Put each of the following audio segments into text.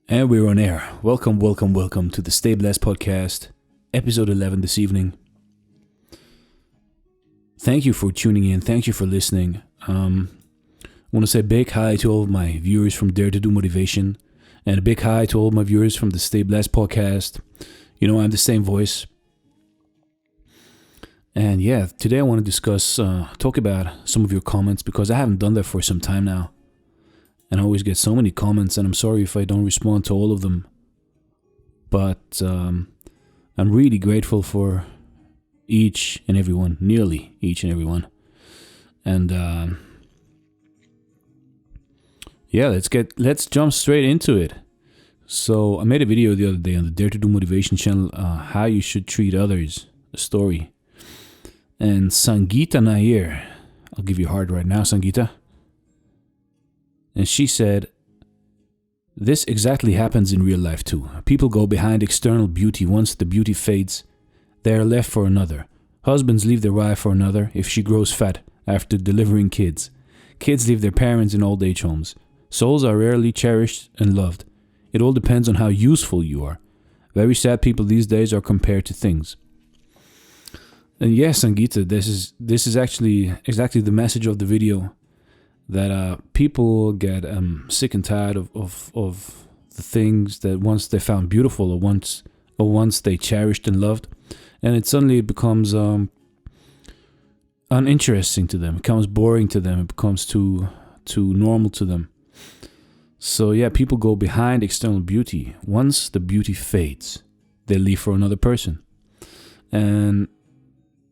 And we're on air. Welcome to the Stay Blessed podcast, episode 11 this evening. Thank you for tuning in. Thank you for listening. I want to say a big hi to all of my viewers from Dare to Do Motivation, and a big hi to all of my viewers from the Stay Blessed podcast. You know, I'm the same voice. And yeah, today I want to talk about some of your comments, because I haven't done that for some time now. And I always get so many comments, and I'm sorry if I don't respond to all of them. But I'm really grateful for each and every one, nearly each and every one. And let's jump straight into it. So I made a video the other day on the Dare to Do Motivation channel, how you should treat others, a story. And Sangeeta Nair, I'll give you a heart right now, Sangeeta. And she said, this exactly happens in real life too. People go behind external beauty. Once the beauty fades, they are left for another. Husbands leave their wife for another if she grows fat after delivering kids. Kids leave their parents in old age homes. Souls are rarely cherished and loved. It all depends on how useful you are. Very sad people these days are compared to things. And yes, Sangeeta, this is actually exactly the message of the video. That people get sick and tired of the things that once they found beautiful or once they cherished and loved, and it suddenly becomes uninteresting to them. It becomes boring to them. It becomes too normal to them. So yeah, people go behind external beauty. Once the beauty fades, they leave for another person, and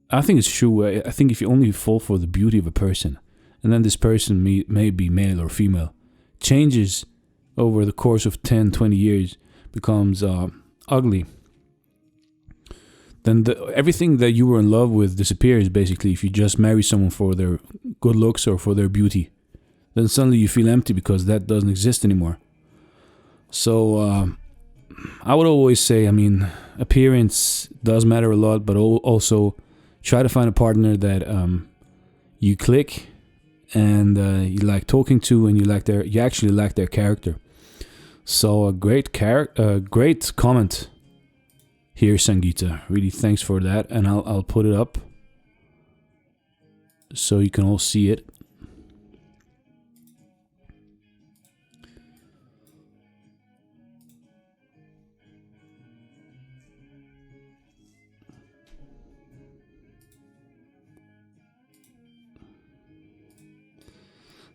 I think it's true. I think if you only fall for the beauty of a person, and then this person may be male or female, changes over the course of 10, 20 years, becomes ugly, then everything that you were in love with disappears, basically, if you just marry someone for their good looks or for their beauty. Then suddenly you feel empty because that doesn't exist anymore. So I would always say, appearance does matter a lot, but also try to find a partner that you click and you like talking to, and you actually like their character. So a great comment here, Sangeeta. Really, thanks for that, and I'll put it up so you can all see it.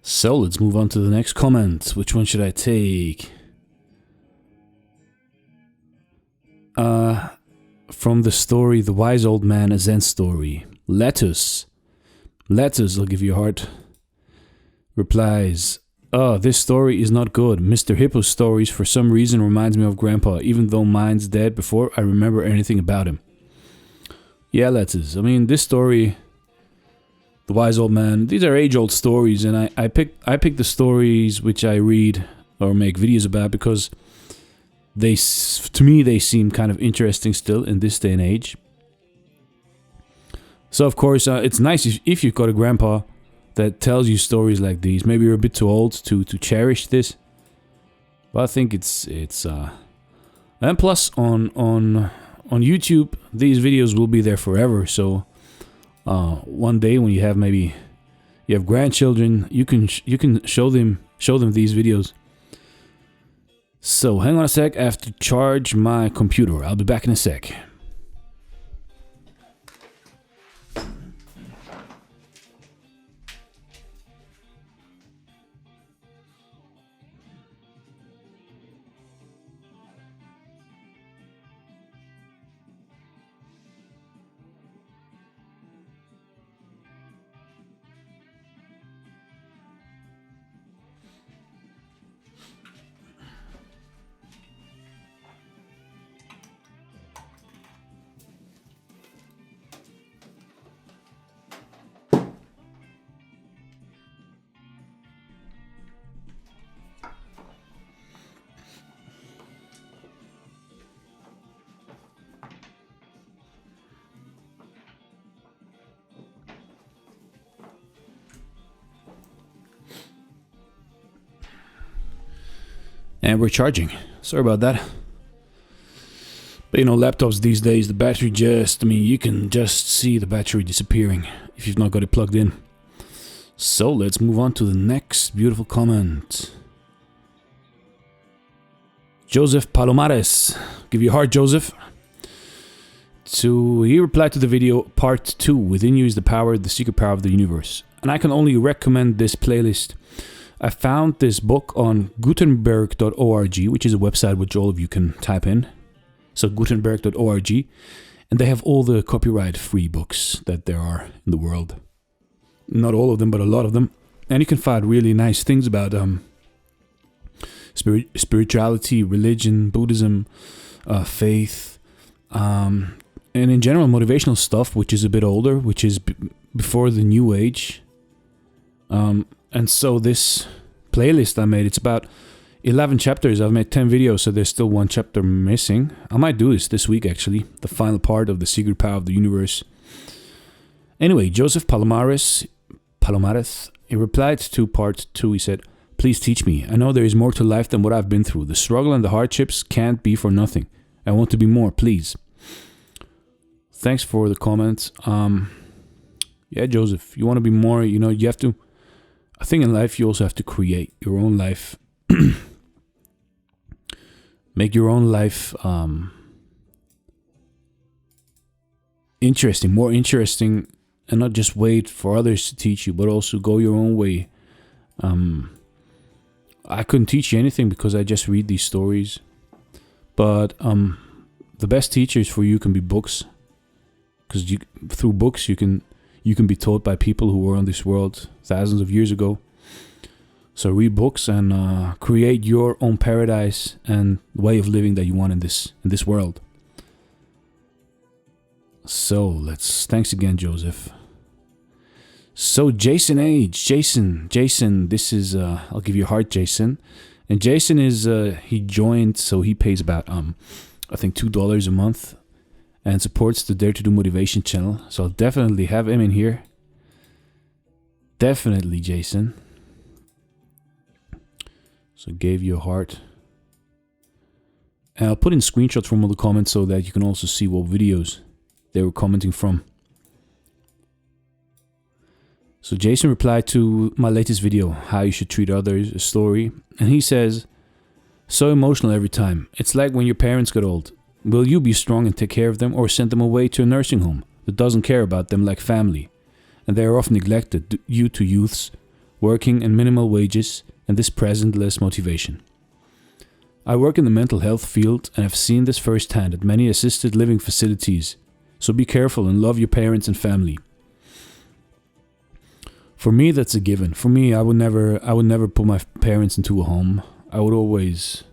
So let's move on to the next comment. Which one should I take? From the story, The Wise Old Man, a Zen Story. Lettuce, I'll give you a heart. Replies, this story is not good. Mr. Hippo's stories for some reason reminds me of Grandpa, even though mine's dead before I remember anything about him. Yeah, Lettuce. This story, The Wise Old Man, these are age-old stories, and I pick the stories which I read or make videos about because to me they seem kind of interesting still in this day and age. So of course it's nice if you've got a grandpa that tells you stories like these. Maybe you're a bit too old to cherish this, but I think it's and plus on YouTube these videos will be there forever. So one day when you have grandchildren, you can show them these videos. So hang on a sec, I have to charge my computer. I'll be back in a sec. And we're charging. Sorry about that. But you know, laptops these days, the battery you can just see the battery disappearing if you've not got it plugged in. So let's move on to the next beautiful comment. Joseph Palomares. Give you a heart, Joseph. He replied to the video part 2. Within you is the secret power of the universe. And I can only recommend this playlist. I found this book on gutenberg.org, which is a website which all of you can type in. So gutenberg.org, and they have all the copyright-free books that there are in the world. Not all of them, but a lot of them. And you can find really nice things about spirituality, religion, Buddhism, faith, and in general motivational stuff, which is a bit older, which is before the New Age. And so this playlist I made, it's about 11 chapters. I've made 10 videos, so there's still one chapter missing. I might do this week, actually. The final part of the secret power of the universe. Anyway, Joseph Palomares, he replied to part 2. He said, "Please teach me. I know there is more to life than what I've been through. The struggle and the hardships can't be for nothing. I want to be more, please." Thanks for the comment. Yeah, Joseph, you want to be more, you have to... I think in life you also have to create your own life. Make your own life interesting, more interesting, and not just wait for others to teach you, but also go your own way. I couldn't teach you anything because I just read these stories. But the best teachers for you can be books, because through books you can be taught by people who were on this world thousands of years ago. So read books and create your own paradise and way of living that you want in this world. So thanks again, Joseph. So Jason H, Jason, this is I'll give you a heart, Jason. And Jason is he joined, so he pays about I think $2 a month and supports the Dare to Do Motivation channel. So I'll definitely have him in here. Definitely, Jason. So gave you a heart. And I'll put in screenshots from all the comments so that you can also see what videos they were commenting from. So Jason replied to my latest video, How You Should Treat Others, a story. And he says, "So emotional every time. It's like when your parents get old. Will you be strong and take care of them, or send them away to a nursing home that doesn't care about them like family? And they are often neglected due to youths working and minimal wages and this presentless motivation. I work in the mental health field and have seen this firsthand at many assisted living facilities. So be careful and love your parents and family." For me, that's a given. For me, I would never put my parents into a home. I would always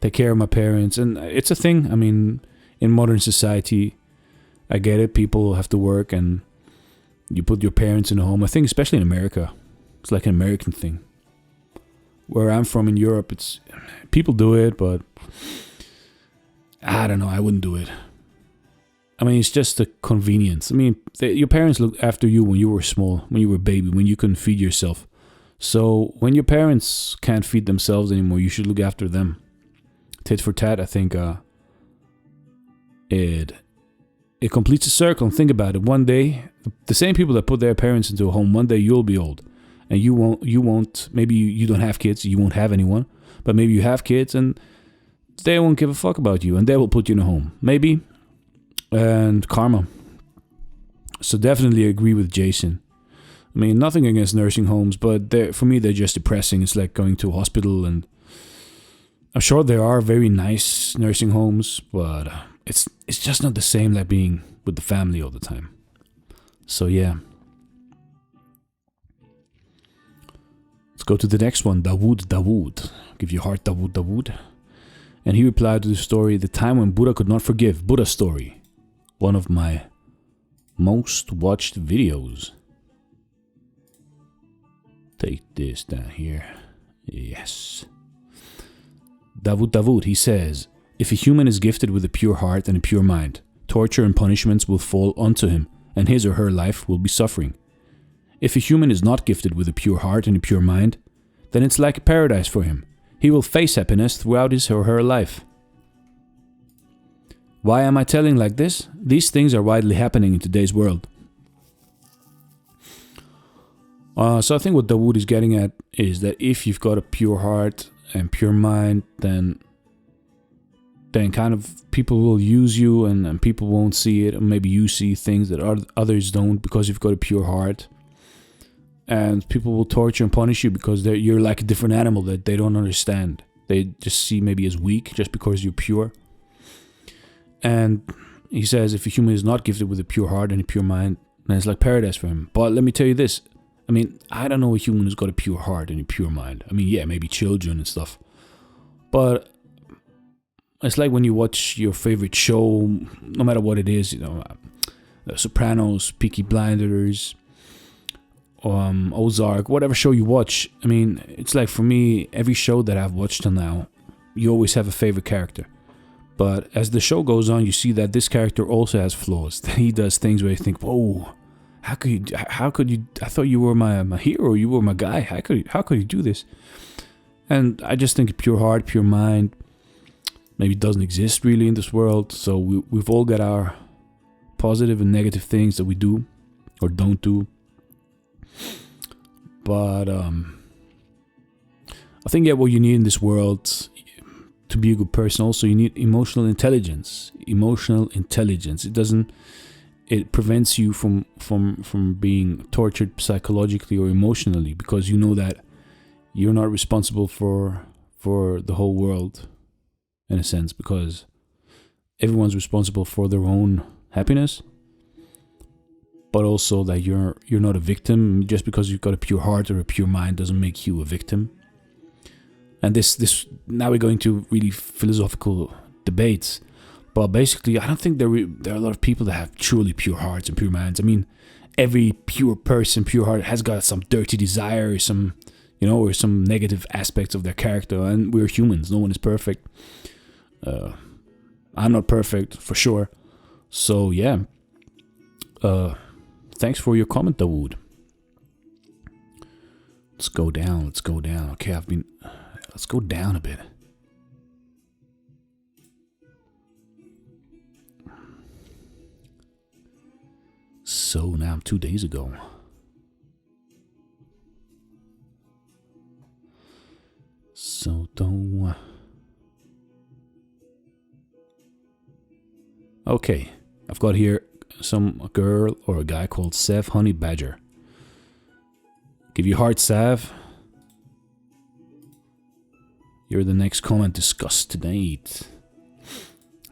take care of my parents, and it's a thing. I mean, in modern society, I get it. People have to work, and you put your parents in a home. I think, especially in America, it's like an American thing. Where I'm from in Europe, it's people do it, but I don't know. I wouldn't do it. I mean, it's just a convenience. I mean, your parents looked after you when you were small, when you were a baby, when you couldn't feed yourself. So when your parents can't feed themselves anymore, you should look after them. Tit for tat, I think it completes a circle. And think about it. One day, the same people that put their parents into a home, one day you'll be old. And you won't, maybe you don't have kids, you won't have anyone. But maybe you have kids and they won't give a fuck about you. And they will put you in a home. Maybe. And karma. So definitely agree with Jason. I mean, nothing against nursing homes, but for me, they're just depressing. It's like going to a hospital, and I'm sure there are very nice nursing homes, but it's just not the same like being with the family all the time. So yeah. Let's go to the next one. Dawood. Give your heart, Dawood. And he replied to the story, The Time When Buddha Could Not Forgive. Buddha Story. One of my most watched videos. Take this down here. Yes. Dawood, he says, if a human is gifted with a pure heart and a pure mind, torture and punishments will fall onto him, and his or her life will be suffering. If a human is not gifted with a pure heart and a pure mind, then it's like a paradise for him. he will face happiness throughout his or her life. Why am I telling like this? These things are widely happening in today's world. So I think what Dawood is getting at is that if you've got a pure heart and pure mind, then kind of people will use you and people won't see it. Or maybe you see things that others don't because you've got a pure heart. And people will torture and punish you because you're like a different animal that they don't understand. They just see maybe as weak just because you're pure. And he says if a human is not gifted with a pure heart and a pure mind, then it's like paradise for him. But let me tell you this. I mean, I don't know a human who's got a pure heart and a pure mind. I mean, yeah, maybe children and stuff. But it's like when you watch your favorite show, no matter what it is, you know, Sopranos, Peaky Blinders, Ozark, whatever show you watch. I mean, it's like for me, every show that I've watched till now, you always have a favorite character. But as the show goes on, you see that this character also has flaws. He does things where you think, whoa, how could you, I thought you were my hero, you were my guy, how could you do this? And I just think pure heart, pure mind, maybe doesn't exist really in this world. So we've all got our positive and negative things that we do or don't do. But I think what you need in this world to be a good person, also you need emotional intelligence. It prevents you from being tortured psychologically or emotionally, because you know that you're not responsible for the whole world in a sense, because everyone's responsible for their own happiness. But also that you're not a victim. Just because you've got a pure heart or a pure mind doesn't make you a victim. And this now we're going to really philosophical debates. But basically, I don't think there are a lot of people that have truly pure hearts and pure minds. I mean, every pure person, pure heart, has got some dirty desire, or some, or some negative aspects of their character. And we're humans. No one is perfect. I'm not perfect for sure. So yeah. Thanks for your comment, Dawood. Let's go down. Okay, let's go down a bit. So now 2 days ago. So don't. Okay, I've got here a girl or a guy called Sev Honey Badger. Give you heart, Sav. You're the next comment discussed tonight.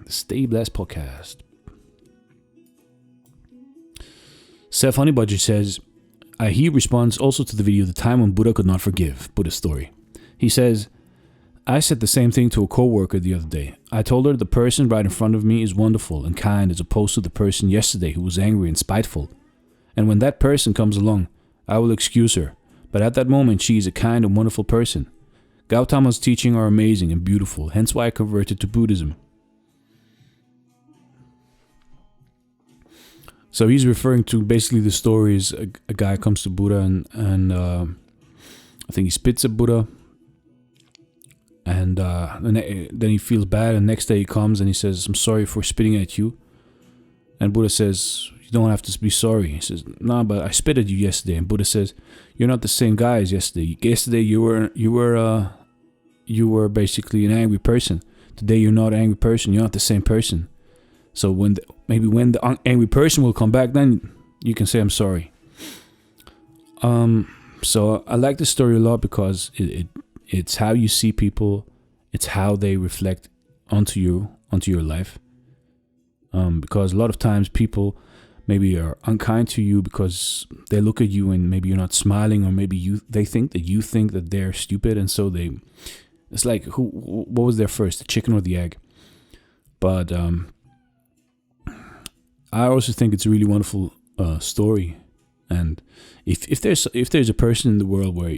The Stay Blessed podcast. Sev Honey Badger says, he responds also to the video, The Time When Buddha Could Not Forgive, Buddha's story. He says, I said the same thing to a co-worker the other day. I told her the person right in front of me is wonderful and kind as opposed to the person yesterday who was angry and spiteful. And when that person comes along, I will excuse her. But at that moment, she is a kind and wonderful person. Gautama's teachings are amazing and beautiful, hence why I converted to Buddhism. So he's referring to basically the stories. A guy comes to Buddha and I think he spits at Buddha. And then he feels bad, and next day he comes and he says, I'm sorry for spitting at you. And Buddha says, you don't have to be sorry. He says, no, but I spit at you yesterday. And Buddha says, you're not the same guy as yesterday. Yesterday you were basically an angry person. Today you're not an angry person. You're not the same person. So maybe when the angry person will come back, then you can say I'm sorry. So I like this story a lot because it's how you see people. It's how they reflect onto your life. Because a lot of times people maybe are unkind to you because they look at you and maybe you're not smiling, or maybe they think that they're stupid, and so it's like what was there first, the chicken or the egg? But I also think it's a really wonderful story. And if there's a person in the world where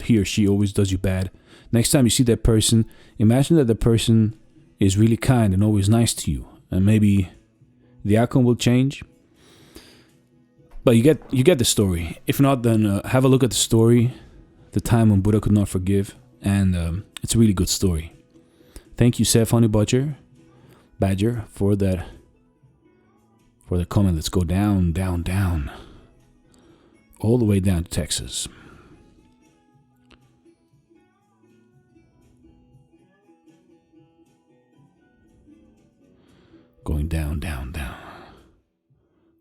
he or she always does you bad, next time you see that person, imagine that the person is really kind and always nice to you, and maybe the outcome will change. But you get the story. If not, then have a look at the story, The Time When Buddha Could Not Forgive, and it's a really good story. Thank you, Seth Honey Badger, for the comment. Let's go down, down, down, all the way down to Texas. Going down, down, down.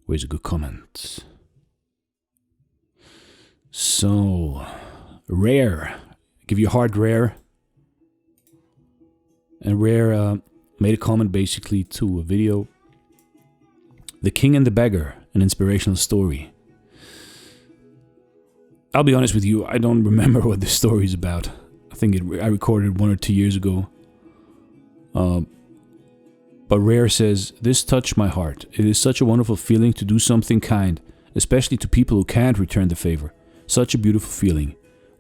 Where's a good comment? So, Rare. Give you a heart, Rare. And Rare made a comment basically to a video. The King and the Beggar, an inspirational story. I'll be honest with you, I don't remember what this story is about. I think I recorded it 1 or 2 years ago. But Rare says, this touched my heart. It is such a wonderful feeling to do something kind, especially to people who can't return the favor. Such a beautiful feeling.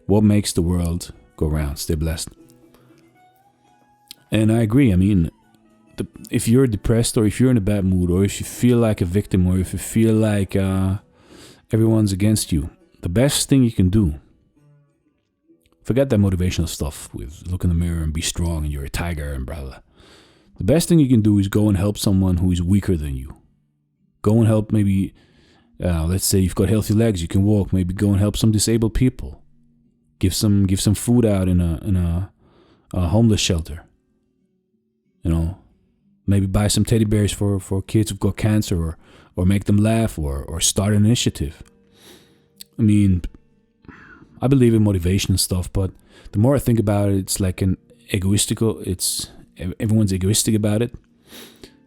What makes the world go round? Stay blessed. And I agree. I mean, if you're depressed, or if you're in a bad mood, or if you feel like a victim, or if you feel like everyone's against you, the best thing you can do, forget that motivational stuff with look in the mirror and be strong and you're a tiger and blah, blah. The best thing you can do is go and help someone who is weaker than you. Go and help maybe, let's say you've got healthy legs, you can walk, maybe go and help some disabled people. Give some food out in a homeless shelter. You know, maybe buy some teddy bears for kids who've got cancer, or make them laugh, or start an initiative. I mean, I believe in motivation and stuff, but the more I think about it, it's like everyone's egoistic about it.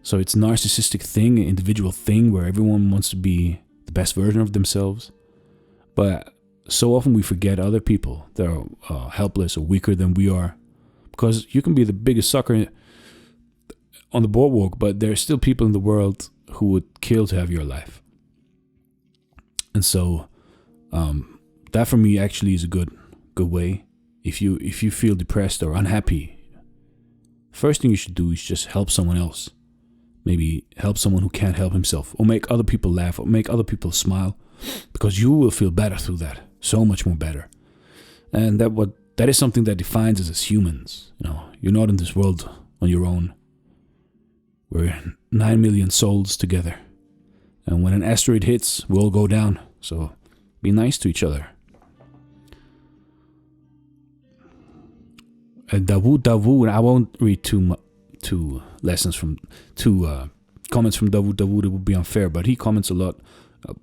So it's a narcissistic thing, an individual thing where everyone wants to be the best version of themselves. But so often we forget other people that are helpless or weaker than we are. Because you can be the biggest sucker on the boardwalk, but there are still people in the world who would kill to have your life. And so that for me actually is a good way. If you feel depressed or unhappy, first thing you should do is just help someone else. Maybe help someone who can't help himself, or make other people laugh, or make other people smile, because you will feel better through that, so much more better. And that is something that defines us as humans. You know, you're not in this world on your own. We're 9 million souls together, and when an asteroid hits, we'll all go down. So be nice to each other. Davud, I won't read two comments from Davud. It would be unfair, but he comments a lot.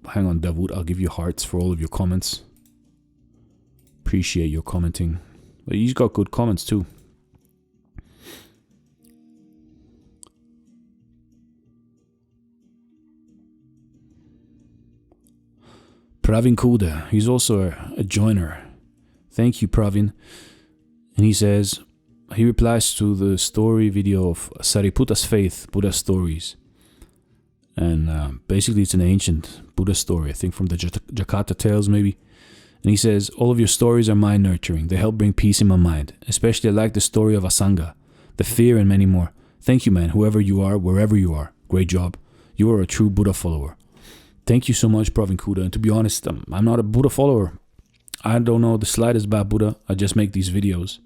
Hang on, Davud, I'll give you hearts for all of your comments. Appreciate your commenting. But he's got good comments too. Pravin Kuda, he's also a joiner. Thank you, Pravin. And he says, he replies to the story video of Sariputa's Faith, Buddha Stories. And basically it's an ancient Buddha story, I think from the Jakarta Tales maybe. And he says, all of your stories are mind nurturing. They help bring peace in my mind. Especially I like the story of Asanga, the fear, and many more. Thank you, man, whoever you are, wherever you are. Great job. You are a true Buddha follower. Thank you so much, Pravin Kuda. And to be honest, I'm not a Buddha follower. I don't know the slightest about Buddha. I just make these videos.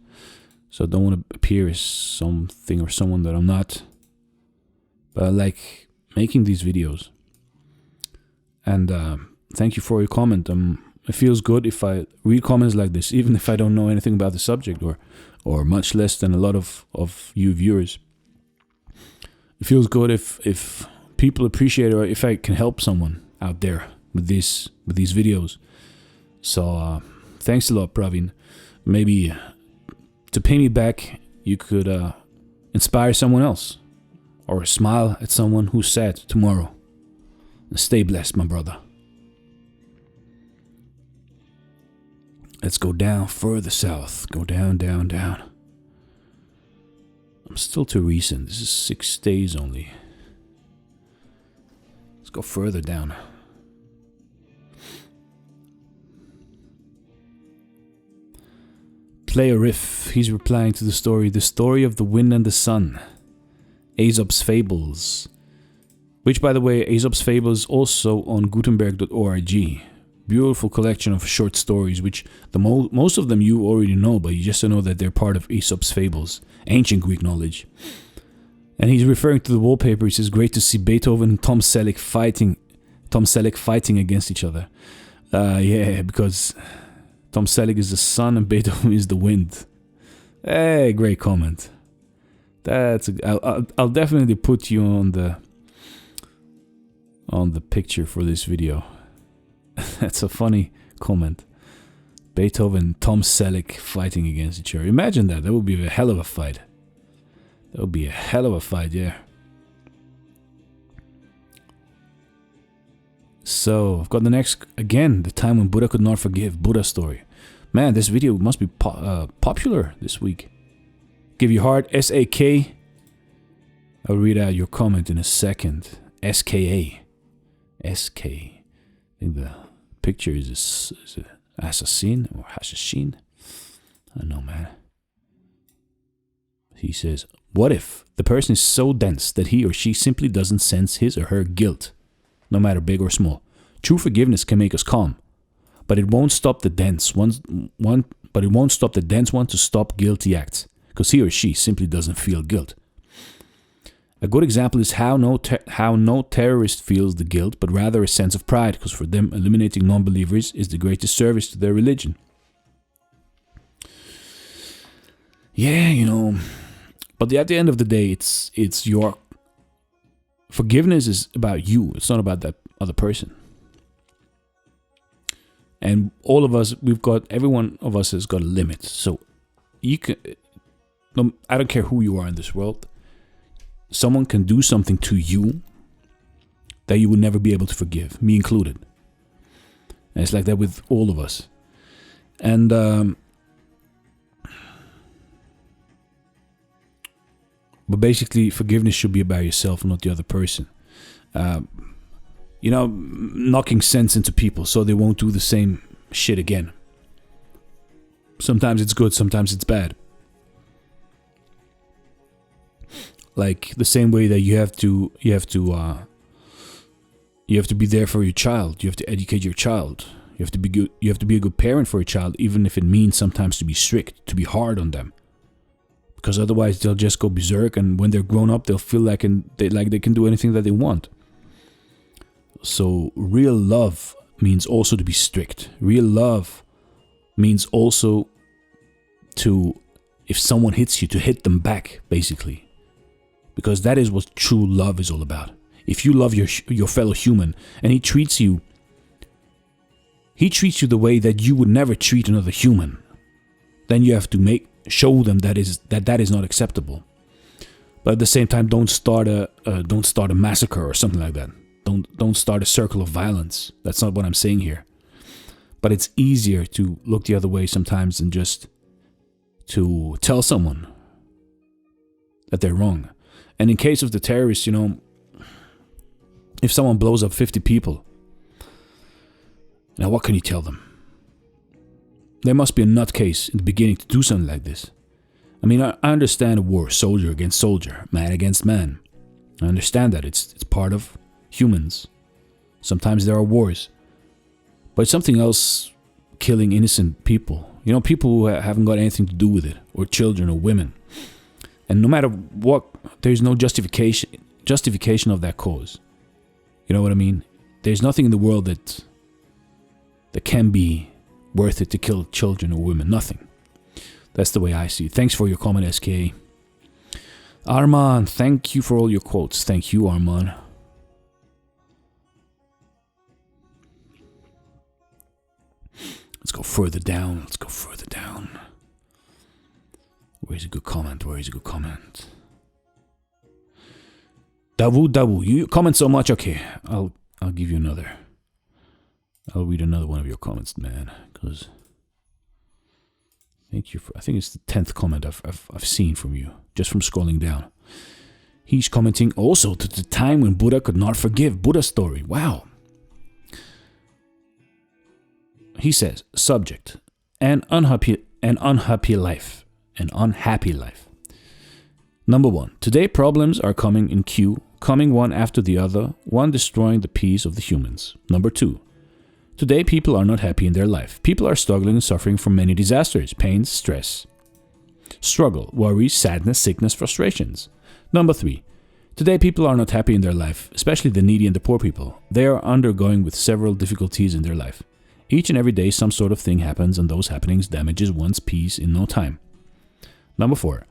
So I don't want to appear as something or someone that I'm not. But I like making these videos. And thank you for your comment. It feels good if I read comments like this, even if I don't know anything about the subject, or much less than a lot of you viewers. It feels good if people appreciate it, or if I can help someone out there with these videos. So thanks a lot, Pravin. Maybe to pay me back, you could inspire someone else, or smile at someone who's sad tomorrow. And stay blessed, my brother. Let's go down further south. Go down, down, down. I'm still too recent. This is 6 days only. Let's go further down. Play a riff. He's replying to the story of the wind and the sun. Aesop's Fables. Which, by the way, Aesop's Fables also on Gutenberg.org. Beautiful collection of short stories, which most of them you already know, but you just don't know that they're part of Aesop's fables, ancient Greek knowledge. And he's referring to the wallpaper. He says, "Great to see Beethoven and Tom Selleck fighting against each other." Yeah, because Tom Selleck is the sun and Beethoven is the wind. Hey, great comment. I'll definitely put you on the picture for this video. That's a funny comment. Beethoven and Tom Selleck fighting against each other. Imagine that. That would be a hell of a fight. That would be a hell of a fight, yeah. So, I've got the next, again, the time when Buddha could not forgive. Buddha story. Man, this video must be popular this week. Give your heart, S-A-K. I'll read out your comment in a second. S-K-A. S-K. I think the picture is an assassin or Hashashin. I don't know, man. He says, what if the person is so dense that he or she simply doesn't sense his or her guilt, no matter big or small? True forgiveness can make us calm, but it won't stop the dense one to stop guilty acts, because he or she simply doesn't feel guilt. A good example is how no terrorist feels the guilt, but rather a sense of pride, because for them, eliminating non-believers is the greatest service to their religion. Yeah, but at the end of the day, it's your forgiveness is about you. It's not about that other person. And all of us, every one of us has got a limit. So you can, I don't care who you are in this world. Someone can do something to you that you would never be able to forgive, me included. And it's like that with all of us. And but basically, forgiveness should be about yourself, not the other person. Knocking sense into people so they won't do the same shit again. Sometimes it's good, sometimes it's bad. Like the same way that you have to be there for your child. You have to educate your child. You have to be good. You have to be a good parent for your child, even if it means sometimes to be strict, to be hard on them. Because otherwise they'll just go berserk, and when they're grown up, they'll feel like they can do anything that they want. So real love means also to be strict. Real love means also to, if someone hits you, to hit them back, basically. Because that is what true love is all about. If you love your fellow human and he treats you the way that you would never treat another human, then you have to show them that is not acceptable. But at the same time, don't start a massacre or something like that. Don't start a circle of violence. That's not what I'm saying here. But it's easier to look the other way sometimes than just to tell someone that they're wrong. And in case of the terrorists, if someone blows up 50 people, now what can you tell them? There must be a nutcase in the beginning to do something like this. I mean, I understand a war, soldier against soldier, man against man. I understand that. It's part of humans. Sometimes there are wars. But it's something else killing innocent people. People who haven't got anything to do with it, or children or women. And no matter what, there's no justification of that cause. You know what I mean? There's nothing in the world that can be worth it to kill children or women. Nothing. That's the way I see it. Thanks for your comment, SK. Arman, thank you for all your quotes. Thank you, Arman. Let's go further down. Where's a good comment? Dawu, you comment so much. Okay, I'll give you another. I'll read another one of your comments, man, because thank you for. I think it's the 10th comment I've seen from you just from scrolling down. He's commenting also to the time when Buddha could not forgive. Buddha story. Wow. He says, subject, an unhappy life. Number 1. Today problems are coming in queue, coming one after the other, one destroying the peace of the humans. Number 2. Today, people are not happy in their life. People are struggling and suffering from many disasters, pains, stress, struggle, worry, sadness, sickness, frustrations. Number 3. Today, people are not happy in their life, especially the needy and the poor people. They are undergoing with several difficulties in their life. Each and every day, some sort of thing happens, and those happenings damages one's peace in no time. Number 4.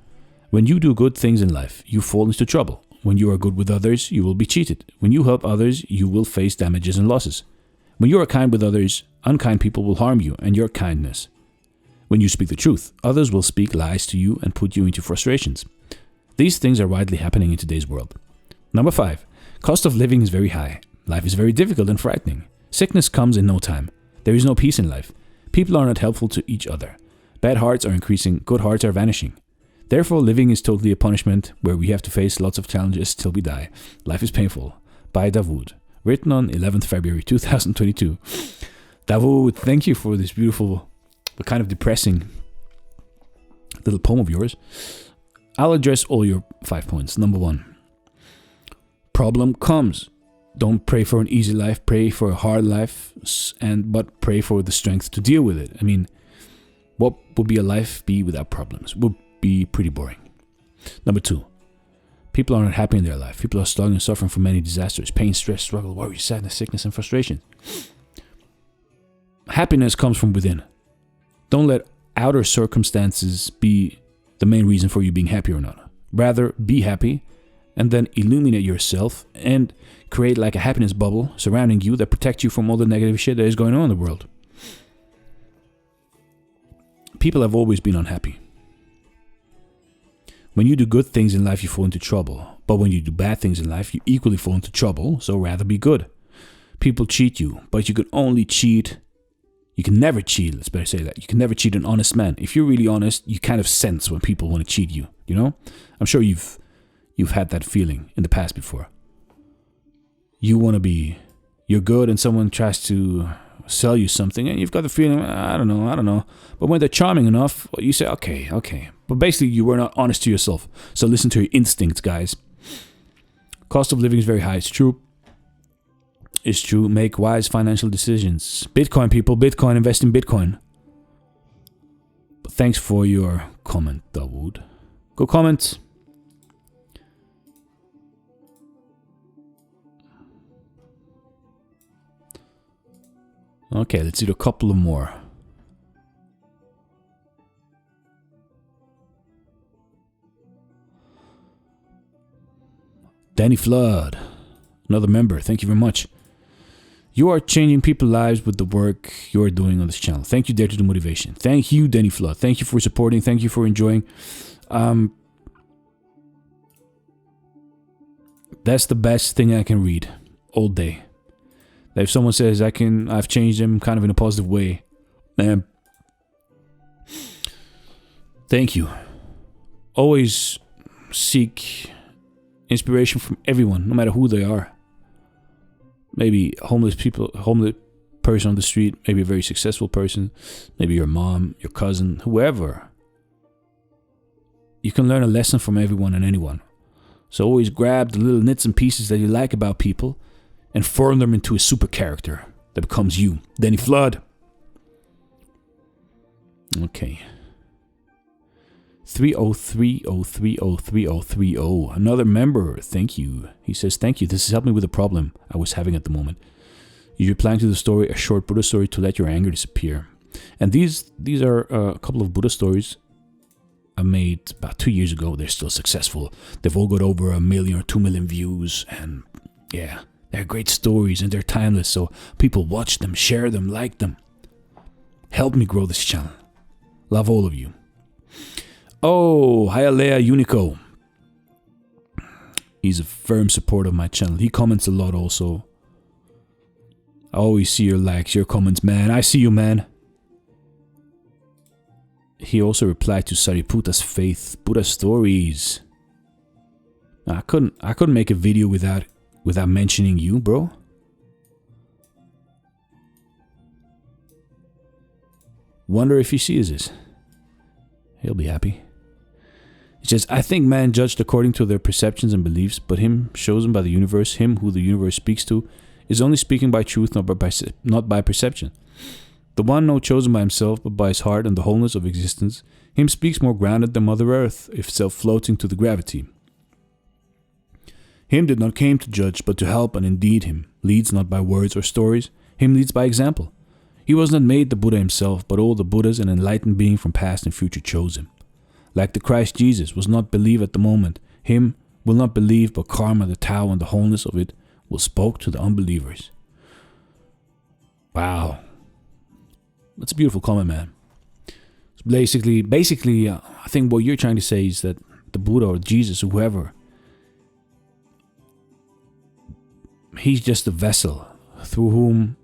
When you do good things in life, you fall into trouble. When you are good with others, you will be cheated. When you help others, you will face damages and losses. When you are kind with others, unkind people will harm you and your kindness. When you speak the truth, others will speak lies to you and put you into frustrations. These things are widely happening in today's world. Number 5. Cost of living is very high. Life is very difficult and frightening. Sickness comes in no time. There is no peace in life. People are not helpful to each other. Bad hearts are increasing, good hearts are vanishing. Therefore, living is totally a punishment where we have to face lots of challenges till we die. Life is painful. By Dawood. Written on 11th February 2022. Dawood, thank you for this beautiful, but kind of depressing little poem of yours. I'll address all your 5 points. Number 1. Problem comes. Don't pray for an easy life, pray for a hard life, but pray for the strength to deal with it. I mean, what would be a life be without problems? Would be pretty boring. Number 2. People are not happy in their life. People are struggling and suffering from many disasters, pain, stress, struggle, worry, sadness, sickness, and frustration. Happiness comes from within. Don't let outer circumstances be the main reason for you being happy or not. Rather, be happy and then illuminate yourself and create like a happiness bubble surrounding you that protects you from all the negative shit that is going on in the world. People have always been unhappy. When you do good things in life, you fall into trouble. But when you do bad things in life, you equally fall into trouble, so rather be good. People cheat you, but you can only cheat. You can never cheat, let's better say that. You can never cheat an honest man. If you're really honest, you kind of sense when people want to cheat you, you know? I'm sure you've had that feeling in the past before. You're good and someone tries to sell you something and you've got the feeling, I don't know. But when they're charming enough, you say, okay. But basically you were not honest to yourself. So listen to your instincts, guys. Cost of living is very high. It's true. It's true. Make wise financial decisions. Bitcoin, people. Bitcoin. Invest in Bitcoin. But thanks for your comment, Dawood. Go comment. Okay, let's do a couple of more. Danny Flood, another member, thank you very much. You are changing people's lives with the work you are doing on this channel. Thank you, Dare to Do Motivation. Thank you, Danny Flood. Thank you for supporting. Thank you for enjoying. That's the best thing I can read all day. That if someone says I've changed them kind of in a positive way, man, thank you. Always seek inspiration from everyone, no matter who they are. Maybe homeless person on the street, maybe a very successful person, maybe your mom, your cousin, whoever. You can learn a lesson from everyone and anyone. So always grab the little nits and pieces that you like about people and form them into a super character that becomes you. Danny Flood. Okay. 303030330. Another member. Thank you. He says, thank you. This has helped me with a problem I was having at the moment. You're replying to the story, a short Buddha story to let your anger disappear. And these are a couple of Buddha stories I made about 2 years ago. They're still successful. They've all got over 1 million or 2 million views. And yeah, they're great stories and they're timeless. So people watch them, share them, like them. Help me grow this channel. Love all of you. Oh, Hialeah Unico. He's a firm supporter of my channel. He comments a lot also. I always see your likes, your comments, man. I see you, man. He also replied to Sariputa's Faith, Buddha Stories. I couldn't make a video without mentioning you, bro. Wonder if he sees this. He'll be happy. He says, I think man judged according to their perceptions and beliefs, but him chosen by the universe, him who the universe speaks to, is only speaking by truth, not by perception. The one not chosen by himself, but by his heart and the wholeness of existence, him speaks more grounded than Mother Earth, if self-floating to the gravity. Him did not came to judge, but to help, and indeed him leads not by words or stories, him leads by example. He was not made the Buddha himself, but all the Buddhas and enlightened being from past and future chose him. Like the Christ Jesus was not believe at the moment, him will not believe, but karma, the Tao, and the wholeness of it will spoke to the unbelievers. Wow. That's a beautiful comment, man. Basically, I think what you're trying to say is that the Buddha or Jesus or whoever, he's just a vessel through whom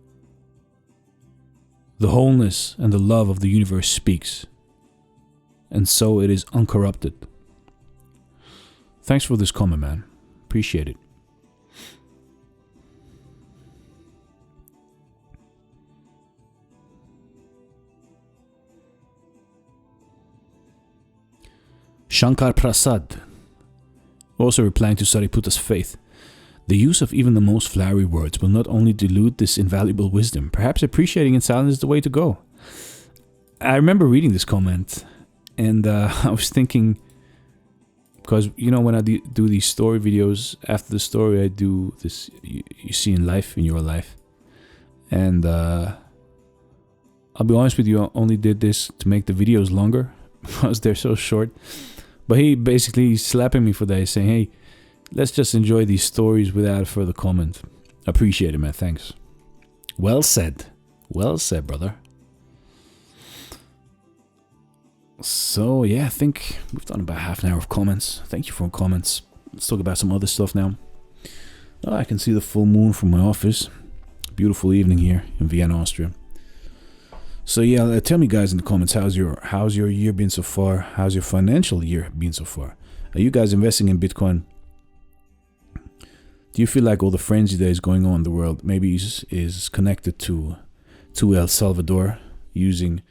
the wholeness and the love of the universe speaks. And so it is uncorrupted. Thanks for this comment, man. Appreciate it. Shankar Prasad, also replying to Sariputta's faith. The use of even the most flowery words will not only dilute this invaluable wisdom, perhaps appreciating in silence is the way to go. I remember reading this comment, and I was thinking, because, you know, when I do these story videos, after the story I do this, you see in life, in your life. And I'll be honest with you, I only did this to make the videos longer, because they're so short. But he basically slapping me for that. He's saying, hey, let's just enjoy these stories without further comment. Appreciate it, man. Thanks. Well said. Well said, brother. So, yeah, I think we've done about half an hour of comments. Thank you for comments. Let's talk about some other stuff now. Oh, I can see the full moon from my office. Beautiful evening here in Vienna, Austria. So yeah, tell me guys in the comments, how's your year been so far? How's your financial year been so far? Are you guys investing in Bitcoin? Do you feel like all the frenzy that is going on in the world maybe is connected to El Salvador using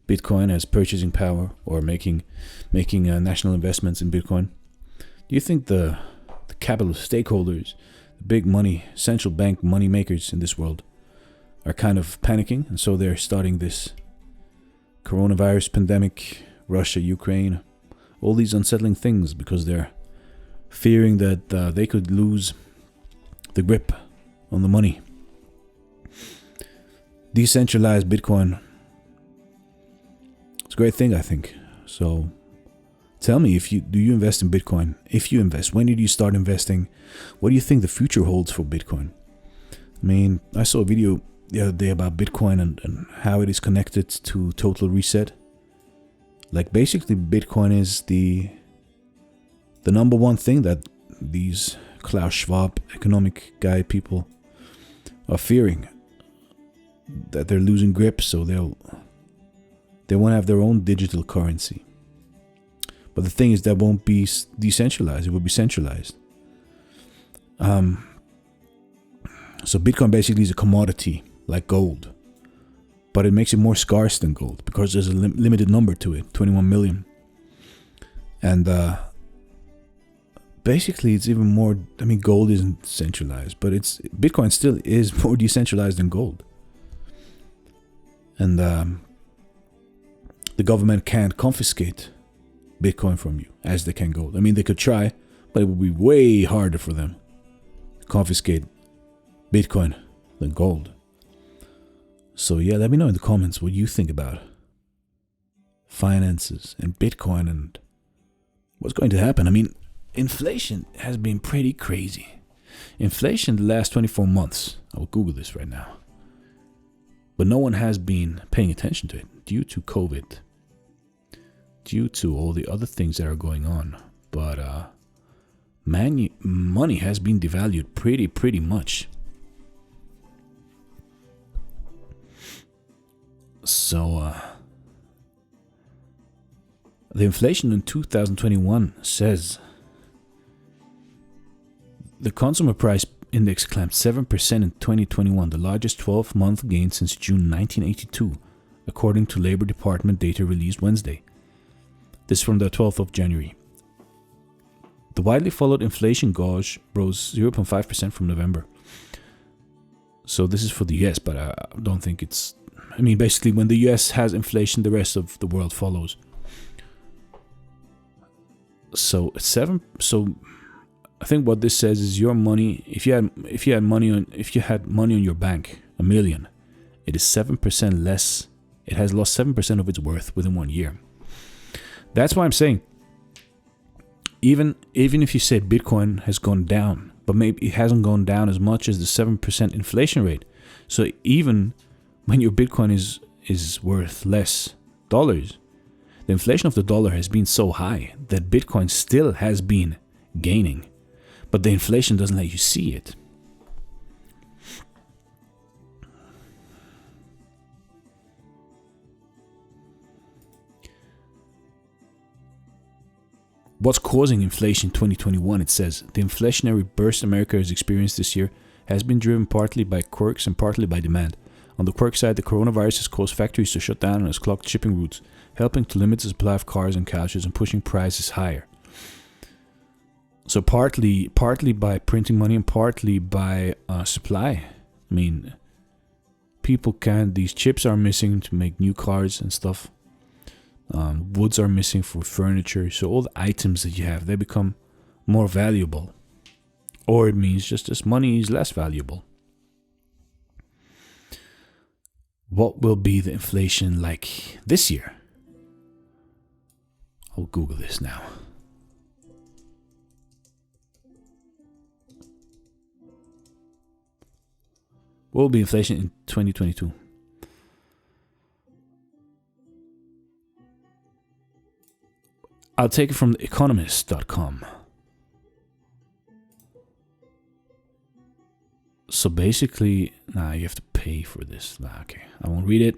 Bitcoin as purchasing power, or making national investments in Bitcoin? Do you think the capitalist stakeholders, the big money, central bank money makers in this world, are kind of panicking, and so they're starting this coronavirus pandemic, Russia, Ukraine, all these unsettling things, because they're fearing that they could lose the grip on the money? Decentralized Bitcoin, it's a great thing, I think. So tell me, do you invest in Bitcoin? If you invest, when did you start investing? What do you think the future holds for Bitcoin? I mean, I saw a video the other day about Bitcoin and how it is connected to total reset. Like, basically Bitcoin is the number one thing that these Klaus Schwab economic guy people are fearing, that they're losing grip, so they won't have their own digital currency. But the thing is, that won't be decentralized, it will be centralized. So Bitcoin basically is a commodity like gold, but it makes it more scarce than gold because there's a limited number to it, 21 million. And basically it's even more, I mean, gold isn't centralized, but Bitcoin still is more decentralized than gold. And the government can't confiscate Bitcoin from you as they can gold. I mean, they could try, but it would be way harder for them to confiscate Bitcoin than gold. So yeah, let me know in the comments what you think about finances and Bitcoin and what's going to happen. I mean, inflation has been pretty crazy. Inflation the last 24 months. I will Google this right now. But no one has been paying attention to it due to COVID, due to all the other things that are going on. But money has been devalued pretty much. So the inflation in 2021 says the consumer price index climbed 7% in 2021, the largest 12-month gain since June 1982, according to Labor Department data released Wednesday. This from the 12th of January. The widely followed inflation gauge rose 0.5% from November. So this is for the US, but I don't think it's... I mean, basically, when the US has inflation, the rest of the world follows. So I think what this says is your money. If you had money on your bank, $1 million, it is 7% less. It has lost 7% of its worth within 1 year. That's why I'm saying, even if you say Bitcoin has gone down, but maybe it hasn't gone down as much as the 7% inflation rate. So even when your Bitcoin is worth less dollars, the inflation of the dollar has been so high that Bitcoin still has been gaining, but the inflation doesn't let you see it. What's causing inflation in 2021? It says, the inflationary burst America has experienced this year has been driven partly by quirks and partly by demand. On the quirk side, the coronavirus has caused factories to shut down and has clogged shipping routes, helping to limit the supply of cars and couches and pushing prices higher. So partly by printing money and partly by supply. I mean, these chips are missing to make new cars and stuff. Woods are missing for furniture, so all the items that you have, they become more valuable. Or it means just this money is less valuable. What will be the inflation like this year? I'll Google this now. What will be inflation in 2022? I'll take it from economist.com. So basically, you have to pay for this. Okay, I won't read it.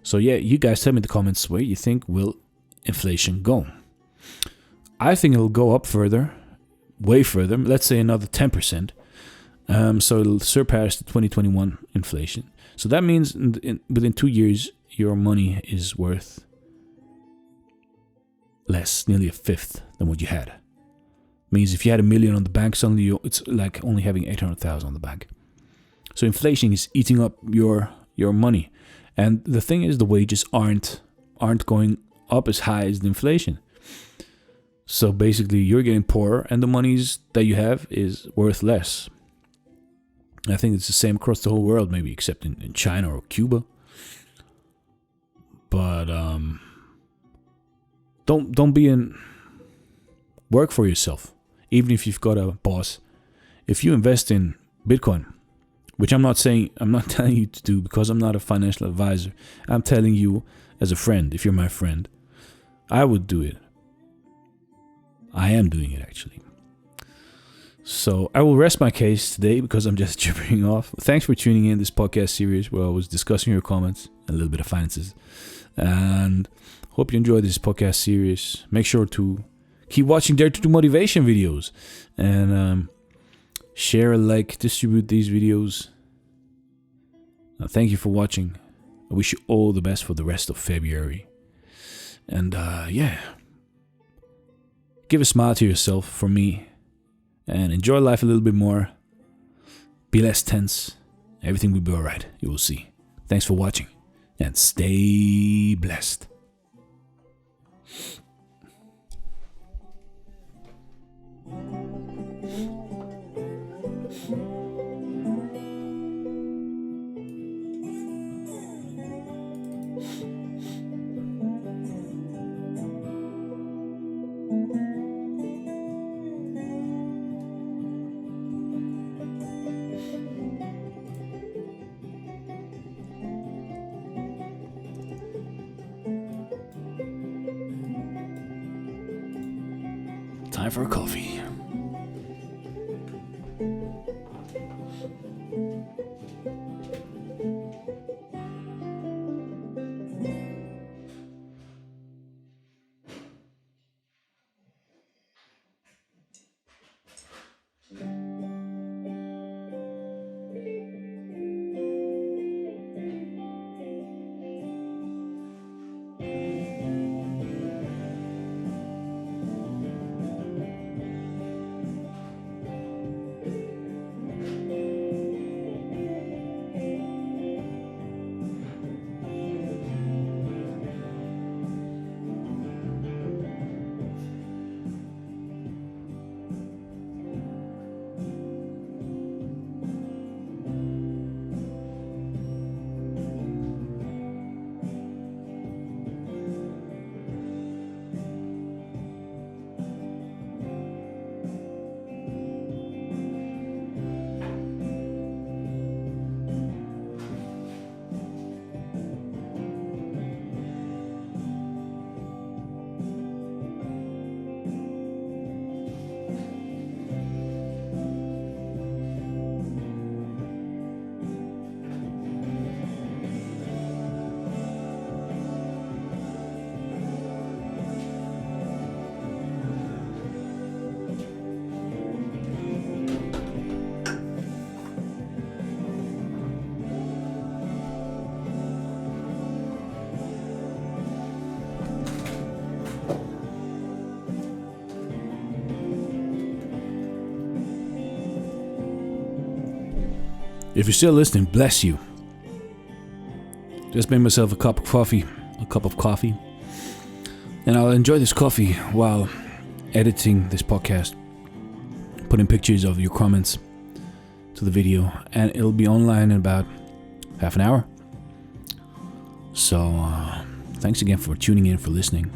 So yeah, you guys tell me in the comments where you think will inflation go. I think it'll go up further, way further. Let's say another 10%. So it'll surpass the 2021 inflation. So that means within 2 years, your money is worth less, nearly a fifth than what you had. Means if you had $1 million on the bank, suddenly it's like only having 800,000 on the bank. So inflation is eating up your money, and the thing is, the wages aren't going up as high as the inflation. So basically, you're getting poorer, and the monies that you have is worth less. I think it's the same across the whole world, maybe except in China or Cuba. But don't be in. Work for yourself. Even if you've got a boss, if you invest in Bitcoin, which I'm not telling you to do because I'm not a financial advisor. I'm telling you as a friend, if you're my friend, I would do it. I am doing it actually. So I will rest my case today because I'm just gibbering off. Thanks for tuning in this podcast series where I was discussing your comments and a little bit of finances. And hope you enjoyed this podcast series. Make sure to keep watching Dare to Do motivation videos and share, like, distribute these videos. Thank you for watching. I wish you all the best for the rest of February. And give a smile to yourself for me and enjoy life a little bit more. Be less tense. Everything will be alright. You will see. Thanks for watching and stay blessed. Time for a coffee. If you're still listening, bless you. Just made myself a cup of coffee, and I'll enjoy this coffee while editing this podcast, putting pictures of your comments to the video, and it'll be online in about half an hour. So thanks again for tuning in, for listening.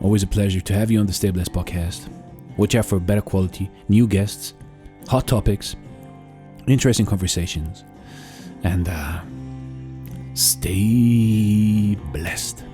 Always a pleasure to have you on the Stay Blessed podcast. Watch out for better quality, new guests, hot topics, interesting conversations, and stay blessed.